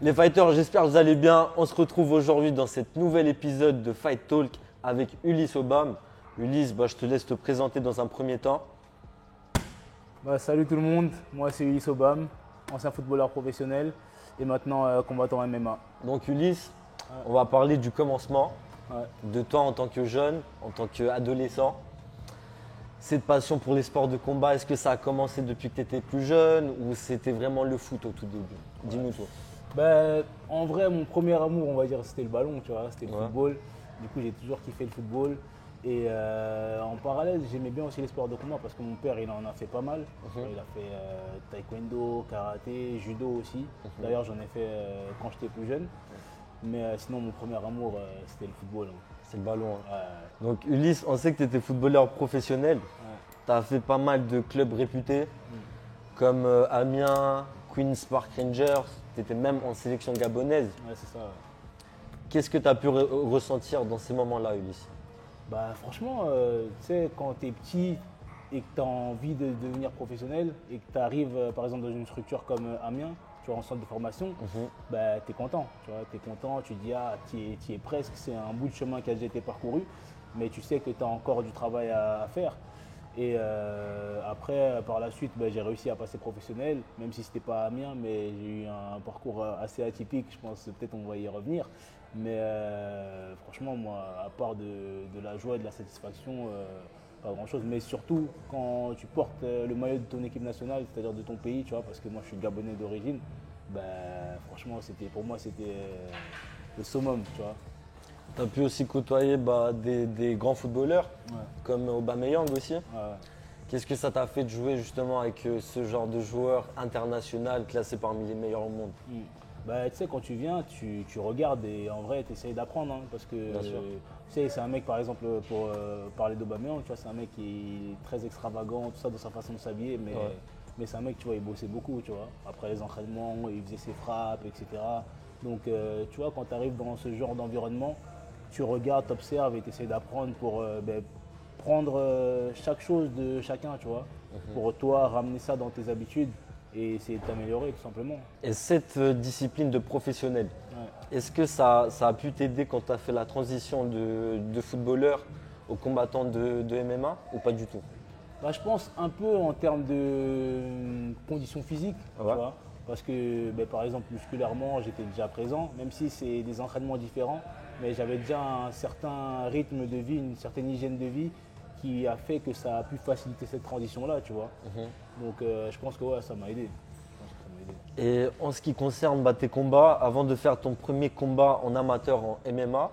Les fighters, j'espère que vous allez bien. On se retrouve aujourd'hui dans cet nouvel épisode de Fight Talk avec Ulysse Obam. Ulysse, je te laisse te présenter dans un premier temps. Salut tout le monde, moi c'est Ulysse Obam, ancien footballeur professionnel et maintenant combattant MMA. Donc Ulysse, on va parler du commencement, de toi en tant que jeune, en tant qu'adolescent. Cette passion pour les sports de combat, est-ce que ça a commencé depuis que tu étais plus jeune ou c'était vraiment le foot au tout début? Dis-nous tout. En vrai, mon premier amour, on va dire, c'était le ballon, tu vois, c'était le football. Du coup, j'ai toujours kiffé le football. Et en parallèle, j'aimais bien aussi les sports de combat parce que mon père, il en a fait pas mal. Il a fait taekwondo, karaté, judo aussi. D'ailleurs, j'en ai fait quand j'étais plus jeune. Mais sinon, mon premier amour, c'était le football. C'est le ballon. Donc Ulysse, on sait que tu étais footballeur professionnel. Tu as fait pas mal de clubs réputés comme Amiens, Queen's Park Rangers. Tu étais même en sélection gabonaise. Ouais, c'est ça. Qu'est-ce que tu as pu ressentir dans ces moments-là, Ulysse? Franchement, tu sais, quand tu es petit et que tu as envie de devenir professionnel et que tu arrives par exemple dans une structure comme Amiens, tu vois, en centre de formation, tu es content. Tu es content, tu te dis, tu y es presque, c'est un bout de chemin qui a déjà été parcouru, mais tu sais que tu as encore du travail à faire. Et après, par la suite, j'ai réussi à passer professionnel, même si ce n'était pas Amiens, mais j'ai eu un parcours assez atypique, je pense peut-être on va y revenir. Mais franchement, moi, à part de la joie et de la satisfaction, pas grand-chose. Mais surtout, quand tu portes le maillot de ton équipe nationale, c'est-à-dire de ton pays, tu vois, parce que moi, je suis gabonais d'origine, franchement, pour moi, c'était le summum, tu vois. Tu as pu aussi côtoyer des grands footballeurs, comme Aubameyang aussi. Qu'est-ce que ça t'a fait de jouer justement avec ce genre de joueur international classé parmi les meilleurs au monde? Tu sais, quand tu viens, tu regardes et en vrai, tu essayes d'apprendre. Parce que tu sais, c'est un mec, par exemple, pour parler d'Aubameyang, tu vois, c'est un mec qui est très extravagant, tout ça, dans sa façon de s'habiller. Mais c'est un mec, tu vois, il bossait beaucoup, tu vois. Après les entraînements, il faisait ses frappes, etc. Donc, tu vois, quand tu arrives dans ce genre d'environnement, tu regardes, tu observes et tu essaies d'apprendre pour prendre chaque chose de chacun, tu vois. Pour toi, ramener ça dans tes habitudes et essayer de t'améliorer tout simplement. Et cette discipline de professionnel, est-ce que ça a pu t'aider quand tu as fait la transition de footballeur au combattant de MMA ou pas du tout? Je pense un peu en termes de conditions physiques, tu vois, parce que par exemple musculairement j'étais déjà présent, même si c'est des entraînements différents, mais j'avais déjà un certain rythme de vie, une certaine hygiène de vie qui a fait que ça a pu faciliter cette transition-là, tu vois. Donc je pense que ça m'a aidé. Et en ce qui concerne tes combats, avant de faire ton premier combat en amateur en MMA,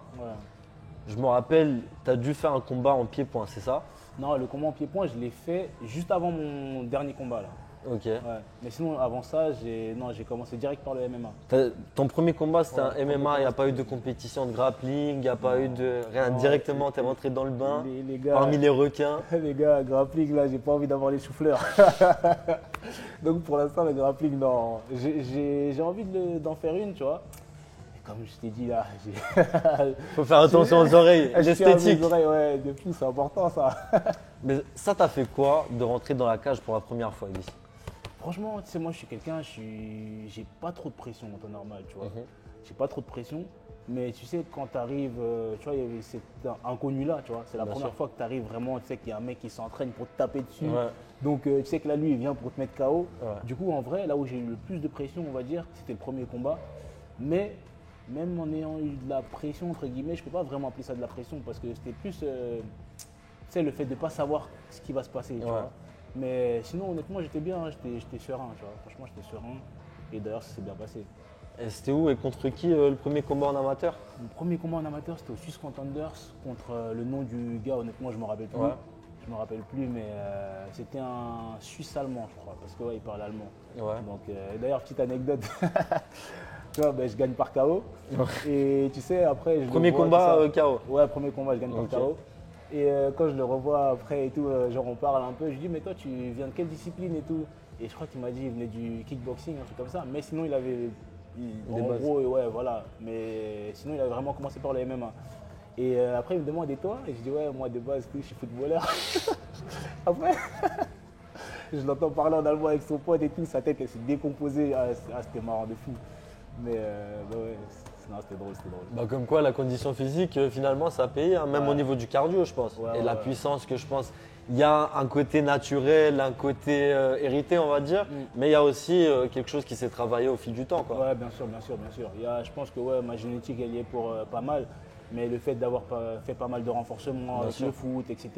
je me rappelle, tu as dû faire un combat en pied-point, c'est ça? Non, le combat en pied-point, je l'ai fait juste avant mon dernier combat. Là. Ok. Mais sinon, avant ça, j'ai commencé direct par le MMA. Ton premier combat, c'était un MMA, il n'y a pas eu de compétition de grappling, il n'y a pas eu de rien. Directement, tu es rentré dans le bain, les gars, parmi les requins. Les gars, grappling, là, j'ai pas envie d'avoir les souffleurs. Donc pour l'instant, le grappling, non. J'ai envie d'en faire une, tu vois. Et comme je t'ai dit là, faut faire attention aux oreilles, l'esthétique. Les oreilles, depuis, c'est important ça. Mais ça t'a fait quoi de rentrer dans la cage pour la première fois, Ulysse? Franchement, tu sais, moi, je suis quelqu'un, j'ai pas trop de pression en temps normal, tu vois. J'ai pas trop de pression, mais tu sais, quand tu arrives, tu vois, il y avait cet inconnu-là, tu vois. C'est la première fois que tu arrives vraiment, tu sais qu'il y a un mec qui s'entraîne pour te taper dessus. Donc, tu sais que là, lui, il vient pour te mettre KO. Du coup, en vrai, là où j'ai eu le plus de pression, on va dire, c'était le premier combat. Mais même en ayant eu de la pression, entre guillemets, je peux pas vraiment appeler ça de la pression parce que c'était plus, tu sais, le fait de ne pas savoir ce qui va se passer, tu vois. Mais sinon, honnêtement, j'étais bien, j'étais serein, tu vois. Franchement, j'étais serein. Et d'ailleurs, ça s'est bien passé. Et c'était où et contre qui le premier combat en amateur? Mon premier combat en amateur, c'était au Swiss Contenders contre le nom du gars, honnêtement, je ne me rappelle plus. Je me rappelle plus, mais c'était un Suisse-allemand, je crois, parce qu'il parlait allemand. Donc, d'ailleurs, petite anecdote. Tu vois, je gagne par KO. Et tu sais, après. Premier combat KO? Ouais, premier combat, je gagne par KO. Et quand je le revois après et tout, genre on parle un peu, je lui dis mais toi tu viens de quelle discipline et tout? Et je crois qu'il m'a dit qu'il venait du kickboxing, un truc comme ça. Mais sinon il avait des bases. Gros, voilà. Mais sinon il avait vraiment commencé par le MMA. Et après il me demande et toi? Et je dis ouais moi de base je suis footballeur. Après je l'entends parler en allemand avec son pote et tout, sa tête elle s'est décomposée. C'était marrant de fou. Mais bah ouais, non, c'était drôle, c'était drôle. Bah, comme quoi, la condition physique, finalement, ça paye, hein, même au niveau du cardio, je pense. Ouais, et la ouais. puissance, que je pense, il y a un côté naturel, un côté hérité, on va dire, mais il y a aussi quelque chose qui s'est travaillé au fil du temps, quoi. Ouais, bien sûr, bien sûr, bien sûr. Je pense que ouais, ma génétique, elle y est pour pas mal. Mais le fait d'avoir fait pas mal de renforcement Bien avec sûr. le foot, etc.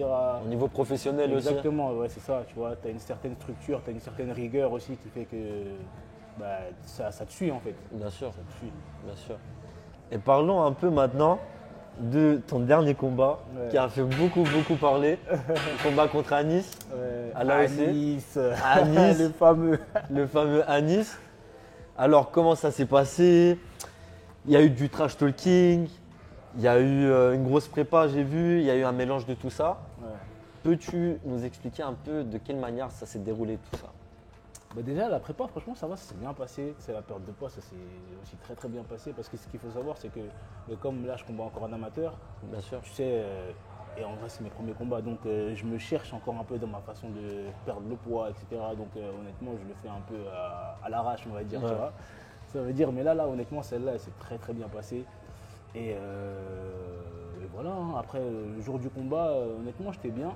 Au niveau professionnel aussi. Exactement, ouais, c'est ça. Tu vois, tu as une certaine structure, tu as une certaine rigueur aussi qui fait que bah, ça te suit en fait. Bien sûr, Ça te suit. bien sûr. Et parlons un peu maintenant de ton dernier combat Ouais. qui a fait beaucoup, beaucoup parler. Le combat contre Anis, à À l'AEC. Nice, À Nice. le fameux. Le fameux Anis. Alors, comment ça s'est passé? Il y a eu du trash talking, il y a eu une grosse prépa, j'ai vu, il y a eu un mélange de tout ça. Ouais. Peux-tu nous expliquer un peu de quelle manière ça s'est déroulé tout ça? Bah déjà, la prépa, franchement, ça va, ça s'est bien passé. C'est la perte de poids, ça s'est aussi très très bien passé. Parce que ce qu'il faut savoir, c'est que comme là, je combats encore en amateur, Bien sûr. tu sais, et en vrai, c'est mes premiers combats. Donc, je me cherche encore un peu dans ma façon de perdre le poids, etc. Donc, honnêtement, je le fais un peu à l'arrache, on va dire, Ouais. tu vois. Ça veut dire, mais là, honnêtement, celle-là, elle s'est très très bien passée. Et voilà, hein. Après, le jour du combat, honnêtement, j'étais bien.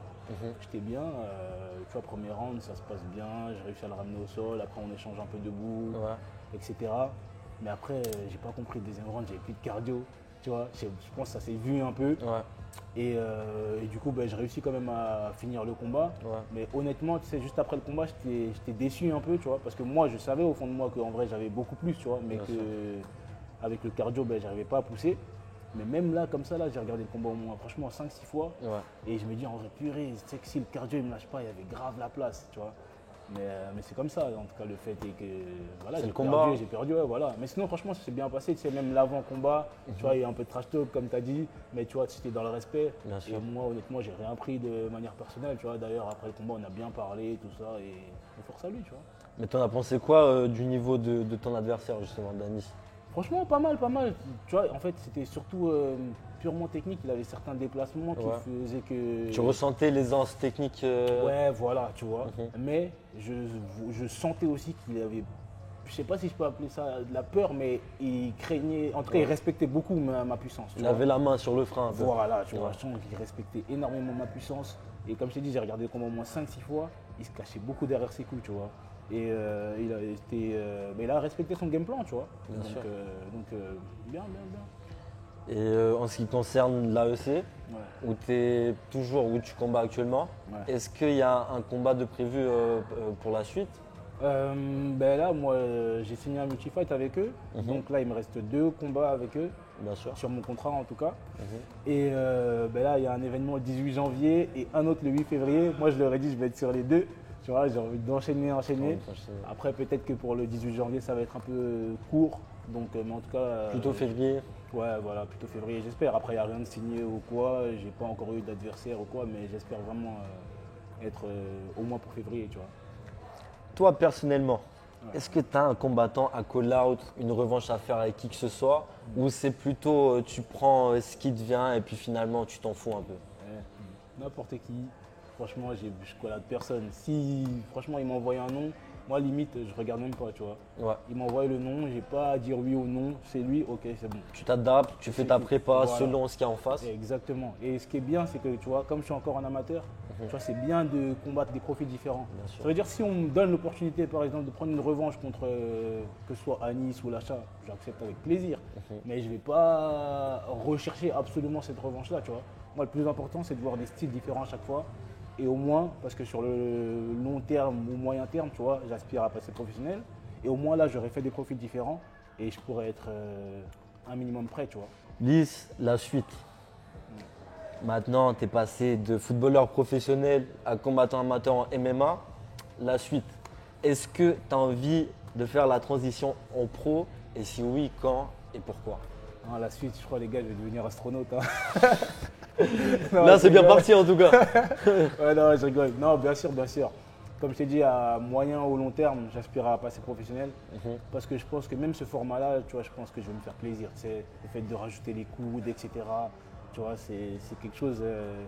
J'étais bien. Tu vois, premier round, ça se passe bien. J'ai réussi à le ramener au sol. Après, on échange un peu debout, Ouais. etc. Mais après, j'ai pas compris le deuxième round, j'avais plus de cardio. Tu vois, je pense que ça s'est vu un peu. Ouais. Et du coup, j'ai réussi quand même à finir le combat. Ouais. Mais honnêtement, tu sais, juste après le combat, j'étais déçu un peu, tu vois. Parce que moi, je savais au fond de moi qu'en vrai, j'avais beaucoup plus, tu vois. Mais Bien sûr. avec le cardio, j'arrivais pas à pousser. Mais même là, comme ça, là, j'ai regardé le combat au moins, franchement, 5-6 fois. Ouais. Et je me dis, en vrai, purée, tu sais que si le cardio, il me lâche pas, il y avait grave la place, tu vois. Mais c'est comme ça, en tout cas, le fait est que voilà, C'est j'ai le combat. perdu, j'ai perdu, ouais, voilà. Mais sinon, franchement, ça s'est bien passé, tu sais, même l'avant-combat, tu vois, il y a un peu de trash talk, comme tu as dit, mais tu vois, c'était dans le respect. Bien sûr. Et moi, honnêtement, j'ai rien pris de manière personnelle, tu vois. D'ailleurs, après le combat, on a bien parlé, tout ça, et force à lui, tu vois. Mais t'en as pensé quoi du niveau de ton adversaire, justement, d'Anis? Franchement, pas mal, pas mal. Tu vois, en fait, c'était surtout purement technique. Il avait certains déplacements qui Ouais. faisaient que. Tu ressentais l'aisance technique Ouais, voilà, tu vois. Mhm. Mais je sentais aussi qu'il avait, je sais pas si je peux appeler ça de la peur, mais il craignait, en tout cas, il respectait beaucoup ma puissance. tu Il vois. avait la main sur le frein un peu. Voilà, tu Ouais. vois, je sens qu'il respectait énormément ma puissance. Et comme je t'ai dit, j'ai regardé le combat au moins 5-6 fois. Il se cachait beaucoup derrière ses coups, tu vois. Et mais il a respecté son game plan, tu vois. Bien sûr. Donc, bien, bien, bien. Et en ce qui concerne l'AEC, Ouais. où tu es toujours, où tu combats actuellement, Ouais. est-ce qu'il y a un combat de prévu pour la suite? Là, moi, j'ai signé un multi-fight avec eux. Donc là, il me reste 2 combats avec eux, Bien sûr. sur mon contrat en tout cas. Mhm. Et là, il y a un événement le 18 janvier et un autre le 8 février. Moi, je leur ai dit, je vais être sur les 2. Tu vois, j'ai envie d'enchaîner. Après, peut-être que pour le 18 janvier, ça va être un peu court. Donc, mais en tout cas. Plutôt février. Ouais, voilà, plutôt février, j'espère. Après, il n'y a rien de signé ou quoi. J'ai pas encore eu d'adversaire ou quoi, mais j'espère vraiment être au moins pour février, tu vois. Toi, personnellement, Ouais. est-ce que tu as un combattant à call-out, une revanche à faire avec qui que ce soit, ou c'est plutôt tu prends ce qui te vient et puis finalement tu t'en fous un peu? Ouais, n'importe qui. Franchement, je collade personne. Si franchement il m'envoie un nom, moi limite je regarde même pas, tu vois. Ouais. Il m'envoie le nom, j'ai pas à dire oui ou non, c'est lui, ok, c'est bon. Tu t'adaptes, tu fais ta prépa Voilà. selon ce qu'il y a en face. Exactement. Et ce qui est bien, c'est que tu vois, comme je suis encore en amateur, tu vois, c'est bien de combattre des profils différents. Bien sûr. Ça veut dire si on me donne l'opportunité, par exemple, de prendre une revanche contre que ce soit Anis ou Lacha, j'accepte avec plaisir. Mais je vais pas rechercher absolument cette revanche-là, tu vois. Moi, le plus important, c'est de voir des styles différents à chaque fois. Et au moins, parce que sur le long terme ou moyen terme, tu vois, j'aspire à passer professionnel. Et au moins là, j'aurais fait des profils différents et je pourrais être un minimum prêt, tu vois. Lys, la suite. Maintenant, tu es passé de footballeur professionnel à combattant amateur en MMA. La suite. Est-ce que tu as envie de faire la transition en pro? Et si oui, quand et pourquoi? Non, la suite, je crois, les gars, je vais devenir astronaute. Hein. Là, c'est bien parti en tout cas. Ouais, non, je rigole. Non, bien sûr, bien sûr. Comme je t'ai dit, à moyen ou long terme, j'aspire à passer professionnel. Parce que je pense que même ce format-là, tu vois, je pense que je vais me faire plaisir. Tu sais, le fait de rajouter les coudes, etc. Tu vois, c'est quelque chose.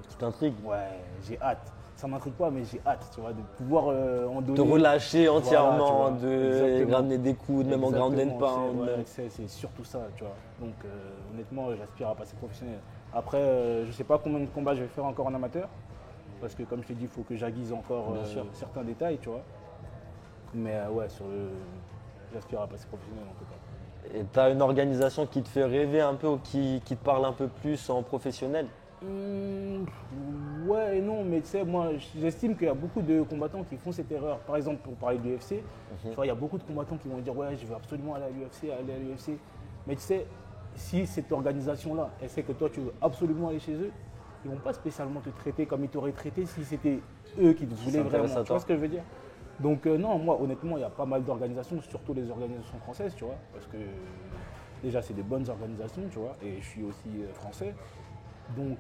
Tu t'intrigues? Ouais, j'ai hâte. ça m'intrigue pas, mais j'ai hâte, tu vois, de pouvoir en donner. De relâcher entièrement, Voilà, de ramener des coups, même en ground and pound. Ouais, c'est surtout ça, tu vois. Donc honnêtement, j'aspire à passer professionnel. Après, je sais pas combien de combats je vais faire encore en amateur, parce que comme je t'ai dit, il faut que j'aiguise encore certains détails, tu vois. Mais ouais, j'aspire à passer professionnel en tout cas. Et tu as une organisation qui te fait rêver un peu ou qui te parle un peu plus en professionnel? Ouais et non, mais tu sais, moi j'estime qu'il y a beaucoup de combattants qui font cette erreur. Par exemple, pour parler de l'UFC, tu vois, il y a beaucoup de combattants qui vont dire ouais, je veux absolument aller à l'UFC. Mais tu sais, si cette organisation-là, elle sait que toi tu veux absolument aller chez eux, ils ne vont pas spécialement te traiter comme ils t'auraient traité si c'était eux qui te voulaient vraiment. Tu vois ce que je veux dire? Donc non, moi honnêtement, il y a pas mal d'organisations, surtout les organisations françaises, tu vois, parce que déjà c'est des bonnes organisations, tu vois, et je suis aussi français. Donc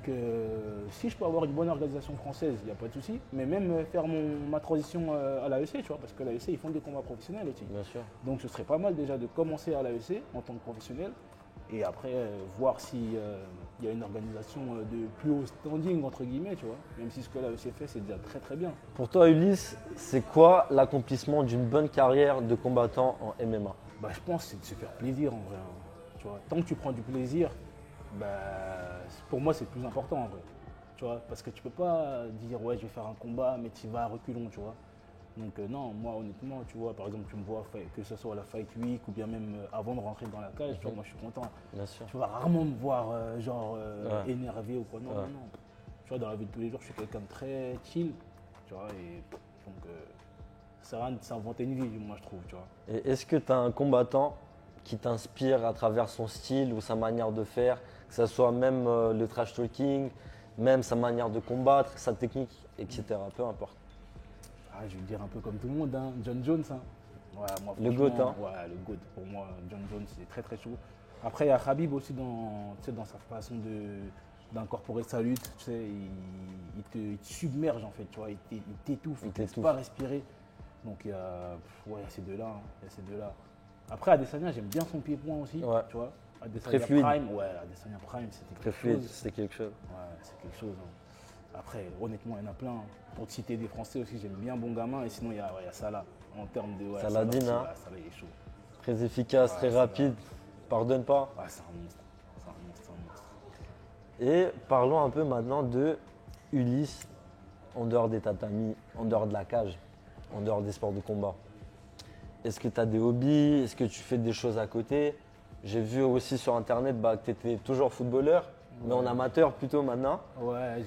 si je peux avoir une bonne organisation française, il n'y a pas de souci, mais même faire ma transition à l'AEC, tu vois, parce que l'AEC ils font des combats professionnels aussi. Bien sûr. Donc ce serait pas mal déjà de commencer à l'AEC en tant que professionnel et après voir s'il y a une organisation de plus haut standing entre guillemets, tu vois, même si ce que l'AEC fait c'est déjà très très bien. Pour toi Ulysse, c'est quoi l'accomplissement d'une bonne carrière de combattant en MMA? Bah, je pense que c'est de se faire plaisir en vrai, hein. Tu vois, tant que tu prends du plaisir, bah, pour moi c'est le plus important en vrai, tu vois, parce que tu peux pas dire ouais je vais faire un combat mais tu vas à reculons, tu vois. Donc non, moi honnêtement, tu vois, par exemple tu me vois que ce soit à la Fight Week ou bien même avant de rentrer dans la cage, tu vois, moi je suis content. Bien sûr. Tu vas rarement me voir énervé ou quoi, non, non. Tu vois, dans la vie de tous les jours je suis quelqu'un de très chill, tu vois, et donc ça sert à rien de s'inventer une vie, moi je trouve, tu vois. Et est-ce que tu as un combattant qui t'inspire à travers son style ou sa manière de faire, que ce soit même le trash talking, même sa manière de combattre, sa technique, etc. Peu importe. Ah, je vais le dire un peu comme tout le monde, hein. John Jones. Hein. Ouais, moi, le GOAT, hein. Ouais, le GOAT. Pour moi, John Jones, c'est très très chaud. Après, il y a Khabib aussi dans sa façon d'incorporer sa lutte. Tu sais, il te submerge en fait, tu vois. Il t'étouffe, il ne te laisse pas respirer. Donc il y a ces deux-là. Hein. Il y a ces deux-là. Après, Adesanya, j'aime bien son pied-point aussi, tu vois. Adesanya très fluide. Prime, ouais, Adesanya Prime, c'était quelque chose. C'était quelque chose. Ouais, c'est quelque chose. Hein. Après, honnêtement, il y en a plein. Hein. Pour te citer des Français aussi, j'aime bien Bon Gamin. Et sinon, il y a Salah. En termes de. Ouais, Saladin, Salah, hein. Salah, il est chaud. Très efficace, très rapide. Pardonne pas. Ouais, c'est un monstre. C'est un monstre, Et parlons un peu maintenant de Ulysse en dehors des tatamis, en dehors de la cage, en dehors des sports de combat. Est-ce que tu as des hobbies? Est-ce que tu fais des choses à côté? J'ai vu aussi sur internet que tu étais toujours footballeur, mais en amateur plutôt maintenant. Ouais.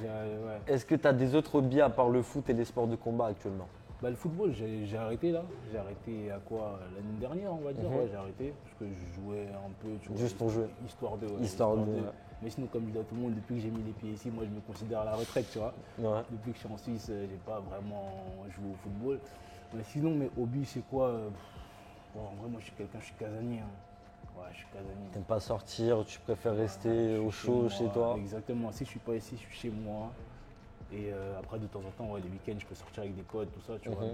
Est-ce que tu as des autres hobbies à part le foot et les sports de combat actuellement? Le football, j'ai arrêté là. J'ai arrêté à quoi? L'année dernière, on va dire. Ouais, j'ai arrêté parce que je jouais un peu. Tu vois, juste pour jouer. Histoire de. Ouais. Mais sinon, comme je dis à tout le monde, depuis que j'ai mis les pieds ici, moi je me considère à la retraite, tu vois. Ouais. Depuis que je suis en Suisse, j'ai pas vraiment joué au football. Mais sinon, mes hobbies, c'est quoi? En vrai, moi je suis casanier. Hein. Ouais, je suis casanier. T'aimes pas sortir, tu préfères rester au chaud chez toi? Exactement. Si je suis pas ici, je suis chez moi. Et après, de temps en temps, les week-ends, je peux sortir avec des potes, tout ça, tu vois.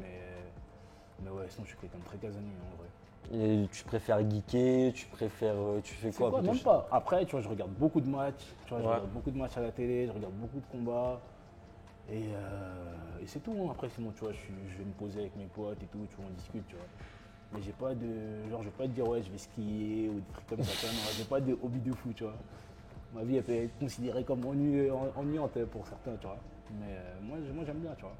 Mais ouais, sinon, je suis quelqu'un de très casanier, en vrai. Et tu préfères geeker, tu fais quoi? Même pas. Après, tu vois, je regarde beaucoup de matchs. Tu vois, je regarde beaucoup de matchs à la télé, je regarde beaucoup de combats. Et c'est tout. Hein. Après, sinon, tu vois, je vais me poser avec mes potes et tout, tu vois, on discute, tu vois. Mais j'ai pas de. Genre, je vais pas te dire, ouais, je vais skier ou des trucs comme ça. Non, j'ai pas de hobby de fou, tu vois. Ma vie, elle peut être considérée comme ennuyante pour certains, tu vois. Mais moi j'aime bien, tu vois.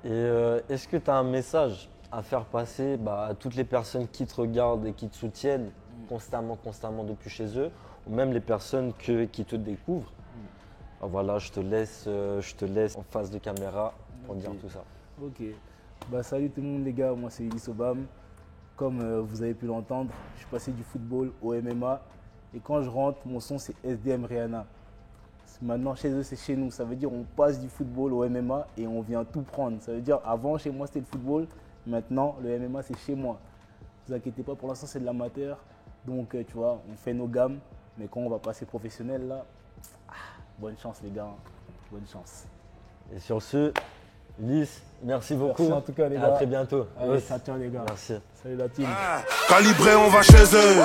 Et est-ce que tu as un message à faire passer à toutes les personnes qui te regardent et qui te soutiennent constamment depuis chez eux, ou même les personnes qui te découvrent? Voilà, je te laisse en face de caméra pour dire tout ça. Ok. Salut tout le monde les gars, moi c'est Ulysse Obam. Comme vous avez pu l'entendre, je suis passé du football au MMA. Et quand je rentre, mon son c'est SDM Rihanna. Maintenant, chez eux, c'est chez nous. Ça veut dire on passe du football au MMA et on vient tout prendre. Ça veut dire avant, chez moi, c'était le football. Maintenant, le MMA, c'est chez moi. Ne vous inquiétez pas, pour l'instant, c'est de l'amateur. Donc, tu vois, on fait nos gammes. Mais quand on va passer professionnel, là, bonne chance, les gars. Bonne chance. Et sur ce, Ulysse, merci beaucoup. Merci en tout cas, les gars. À très bientôt. Allez, ça tient, les gars. Merci. Salut la team. Calibré, on va chez eux.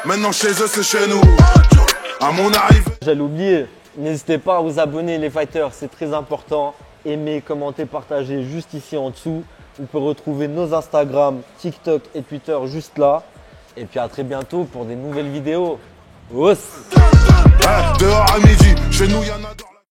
Maintenant, chez eux, c'est chez nous. À mon arrivée. J'allais oublier. N'hésitez pas à vous abonner les fighters, c'est très important. aimez, commentez, partagez juste ici en dessous. Vous pouvez retrouver nos Instagram, TikTok et Twitter juste là. Et puis à très bientôt pour des nouvelles vidéos. Os. Dehors à midi, chez nous y'en a.